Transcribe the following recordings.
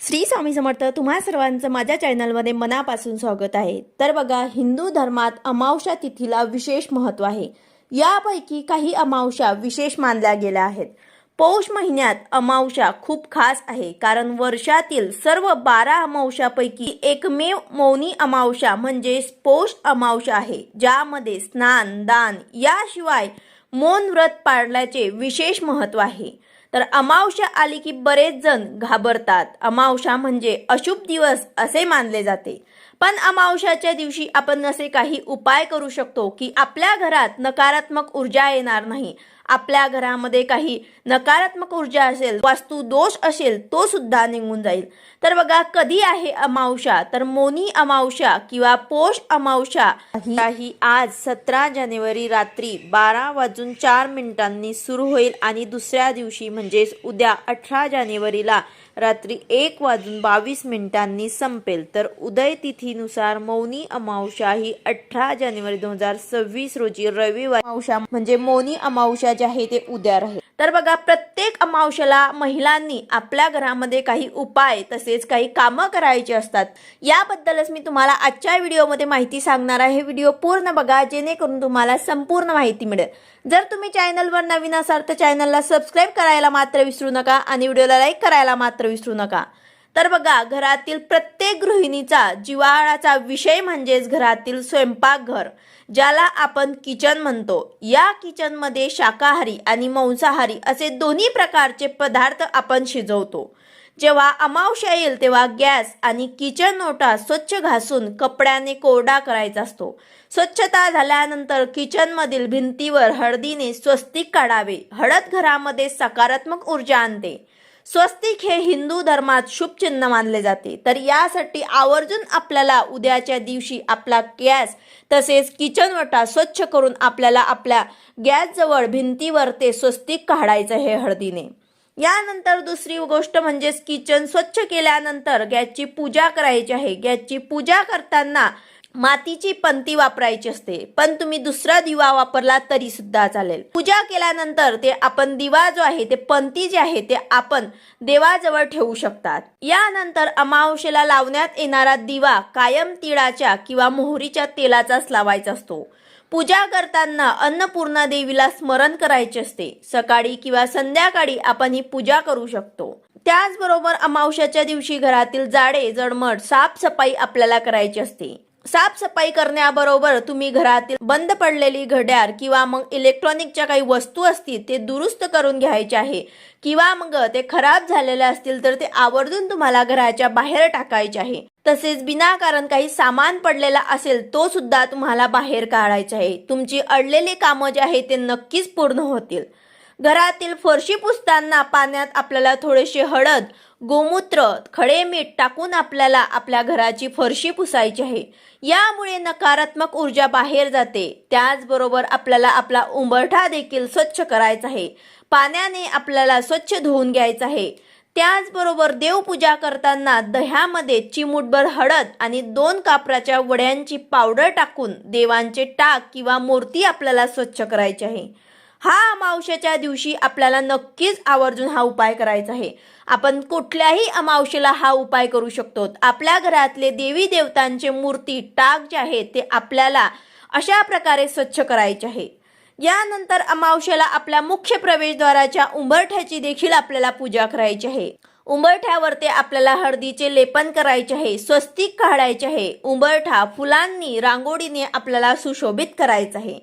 श्री स्वामी समर्थ तुम्हा सर्वांचं माझ्या चॅनलमध्ये मनापासून स्वागत आहे। तर बघा, हिंदू धर्मात अमावस्या तिथीला विशेष महत्त्व आहे। यापैकी काही अमावस्या विशेष मानल्या गेल्या आहेत। पौष महिन्यात अमावस्या खूप खास आहे, कारण वर्षातील सर्व 12 अमावस्यापैकी एकमेव मौनी अमावस्या म्हणजे पौष अमावस्या आहे, ज्यामध्ये स्नान दान याशिवाय मौन व्रत पाळण्याचे विशेष महत्त्व आहे। तर अमावस्या आली की बरेच जण घाबरतात। अमावस्या म्हणजे अशुभ दिवस असे मानले जाते, पण अमावस्याच्या दिवशी आपण असे काही उपाय करू शकतो की आपल्या घरात नकारात्मक ऊर्जा येणार नाही। आपल्या घरामध्ये काही नकारात्मक ऊर्जा असेल, वास्तू दोष असेल, तो सुद्धा निघून जाईल। तर बघा, कधी आहे अमावस्या? तर मौनी अमावस्या किंवा पौष अमावस्या ही आज 17 जानेवारी रात्री 12:04 सुरू होईल आणि दुसऱ्या दिवशी म्हणजेच उद्या 18 जानेवारीला रात्री 1:22 संपेल। तर उदय तिथीनुसार मौनी अमावस्या ही 18 जानेवारी 2026 रोजी रविवार अमावस्या म्हणजे मौनी अमावस्या जे आहे ते उद्या राहील। तर बघा, प्रत्येक अमावस्याला महिलांनी आपल्या घरामध्ये काही उपाय तसेच काही कामं करायची असतात। याबद्दलच मी तुम्हाला आजच्या व्हिडिओमध्ये माहिती सांगणार आहे। व्हिडिओ पूर्ण बघा, जेणेकरून तुम्हाला संपूर्ण माहिती मिळेल। जर तुम्ही चॅनलवर नवीन असाल तर चॅनलला सबस्क्राईब करायला मात्र विसरू नका आणि व्हिडिओला लाईक करायला मात्र विसरू नका। तर बघा, घरातील प्रत्येक गृहिणीचा जिव्हाळ्याचा विषय म्हणजेच घरातील स्वयंपाकघर, ज्याला आपण किचन म्हणतो। या किचनमध्ये शाकाहारी आणि मांसाहारी असे दोन्ही प्रकारचे पदार्थ आपण शिजवतो। जेव्हा अमावस्या येईल तेव्हा गॅस आणि किचन ओटा स्वच्छ घासून कपड्याने कोरडा करायचा असतो। स्वच्छता झाल्यानंतर किचनमधील भिंतीवर हळदीने स्वस्तिक काढावे। हळद घरामध्ये सकारात्मक ऊर्जा आणते। स्वस्तिक हे हिंदू धर्मात शुभ चिन्ह मानले जाते। तर यासाठी आवर्जून आपल्याला उद्याच्या दिवशी आपला गॅस तसेच किचन ओटा स्वच्छ करून आपल्याला आपल्या गॅसजवळ भिंतीवर ते स्वस्तिक काढायचं हे हळदीने। यानंतर दुसरी गोष्ट म्हणजे किचन स्वच्छ केल्यानंतर गॅसची पूजा करायची आहे। गॅसची पूजा करताना मातीची पंती वापरायची असते, पण तुम्ही दुसरा दिवा वापरला तरी सुद्धा चालेल। पूजा केल्यानंतर ते आपण दिवा जो आहे ते पंती जे आहे ते आपण देवाजवळ ठेवू शकतात। यानंतर अमावस्येला लावण्यात येणारा दिवा कायम तिळाच्या किंवा मोहरीच्या तेलाचाच लावायचा असतो। पूजा करताना अन्नपूर्णा देवीला स्मरण करायचे असते। सकाळी किंवा संध्याकाळी आपण ही पूजा करू शकतो। त्याचबरोबर अमावस्याच्या दिवशी घरातील जाडे जडमट साफसफाई आपल्याला करायची असते। साफसफाई करण्याबरोबर तुम्ही घरातील बंद पडलेली घड्याळ किंवा मग इलेक्ट्रॉनिकच्या काही वस्तू असतील ते दुरुस्त करून घ्यायचे आहे, किंवा मग ते खराब झालेले असतील तर ते आवर्जून तुम्हाला घराच्या बाहेर टाकायचे आहे। तसेच विनाकारण काही सामान पडलेला असेल तो सुद्धा तुम्हाला बाहेर काढायचा आहे। तुमची अडलेली कामं जे आहे ते नक्कीच पूर्ण होतील। घरातील फरशी पुसताना पाण्यात आपल्याला थोडेसे हळद, गोमूत्र, खडे मीठ टाकून आपल्याला आपल्या घराची फरशी पुसायची आहे। यामुळे नकारात्मक ऊर्जा बाहेर जाते। त्याचबरोबर आपल्याला आपला उंबरठा देखील स्वच्छ करायचा आहे। पाण्याने आपल्याला स्वच्छ धुवून घ्यायचं आहे। त्याचबरोबर देवपूजा करताना दह्यामध्ये चिमूटभर हळद आणि 2 कापराच्या वड्यांची पावडर टाकून देवांचे टाक किंवा मूर्ती आपल्याला स्वच्छ करायची आहे। हा अमावस्येच्या दिवशी आपल्याला नक्कीच आवर्जून हा उपाय करायचा आहे। आपण कुठल्याही अमावस्येला हा उपाय करू शकतो। आपल्या घरातले देवी देवतांचे मूर्ती टाक जे आहे ते आपल्याला अशा प्रकारे स्वच्छ करायचे आहे। यानंतर अमावस्येला आपल्या मुख्य प्रवेशद्वाराच्या उंबरठ्याची देखील आपल्याला पूजा करायची आहे। उंबरठ्यावर आपल्याला हळदीचे लेपन करायचे आहे, स्वस्तिक काढायचे आहे। उंबरठा फुलांनी रांगोळीने आपल्याला सुशोभित करायचा आहे।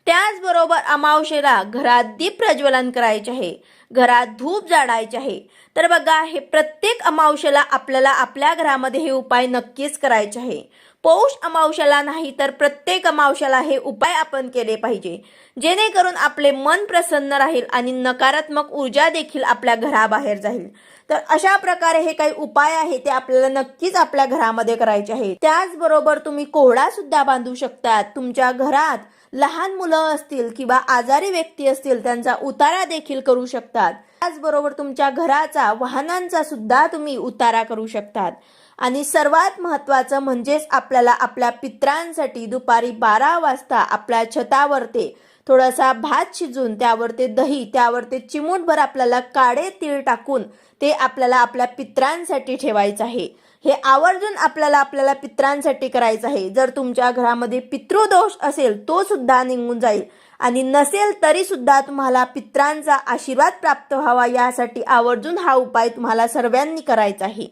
त्याचबरोबर अमावस्येला घरात दीप प्रज्वलन करायचे आहे, घरात धूप जाळायचे आहे। तर बघा, हे प्रत्येक अमावस्येला आपल्याला आपल्या घरामध्ये हे उपाय नक्कीच करायचे आहे। पौष अमावस्येला नाही तर प्रत्येक अमावस्येला हे उपाय आपण केले पाहिजे, जेणेकरून आपले मन प्रसन्न राहील आणि नकारात्मक ऊर्जा देखील आपल्या घराबाहेर जाईल। तर अशा प्रकारे हे काही उपाय आहे ते आपल्याला नक्कीच आपल्या घरामध्ये करायचे आहे। त्याचबरोबर तुम्ही कोहळा सुद्धा बांधू शकता। तुमच्या घरात लहान मुलं असतील किंवा आजारी व्यक्ती असतील त्यांचा उतारा देखील करू शकतात। त्याचबरोबर तुमच्या घराचा वाहनांचा सुद्धा तुम्ही उतारा करू शकतात। आणि सर्वात महत्त्वाचं म्हणजेच आपल्याला आपल्या पितरांसाठी दुपारी 12 वाजता आपल्या छतावर ते थोडासा भात शिजून त्यावर ते दही, त्यावर ते चिमूटभर आपल्याला काळे तीळ टाकून ते आपल्याला आपल्या पितरांसाठी ठेवायचं आहे. हे आवर्जून आपल्याला पितरांसाठी करायचं आहे. जर तुमच्या घरामध्ये पितृदोष असेल तो सुद्धा निघून जाईल आणि नसेल तरी सुद्धा तुम्हाला पितरांचा आशीर्वाद प्राप्त व्हावा यासाठी आवर्जून हा उपाय तुम्हाला सर्वांनी करायचा आहे.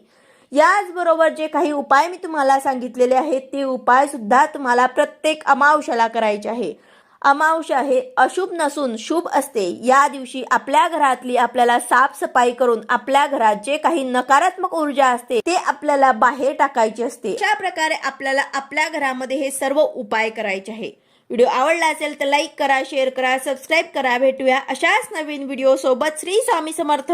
याचबरोबर जे काही उपाय मी तुम्हाला सांगितलेले आहेत ते उपाय सुद्धा तुम्हाला प्रत्येक अमावस्याला करायचे आहे. अमावस्या हे अशुभ नसून शुभ असते. या दिवशी आपल्या घरातली आपल्याला साफसफाई करून आपल्या घरात जे काही नकारात्मक ऊर्जा असते ते आपल्याला बाहेर टाकायची असते. अशा प्रकारे आपल्याला आपल्या घरामध्ये हे सर्व उपाय करायचे आहे. व्हिडिओ आवडला असेल तर लाईक करा, शेअर करा, सबस्क्राईब करा. भेटूया अशाच नवीन व्हिडिओ सोबत. श्री स्वामी समर्थ.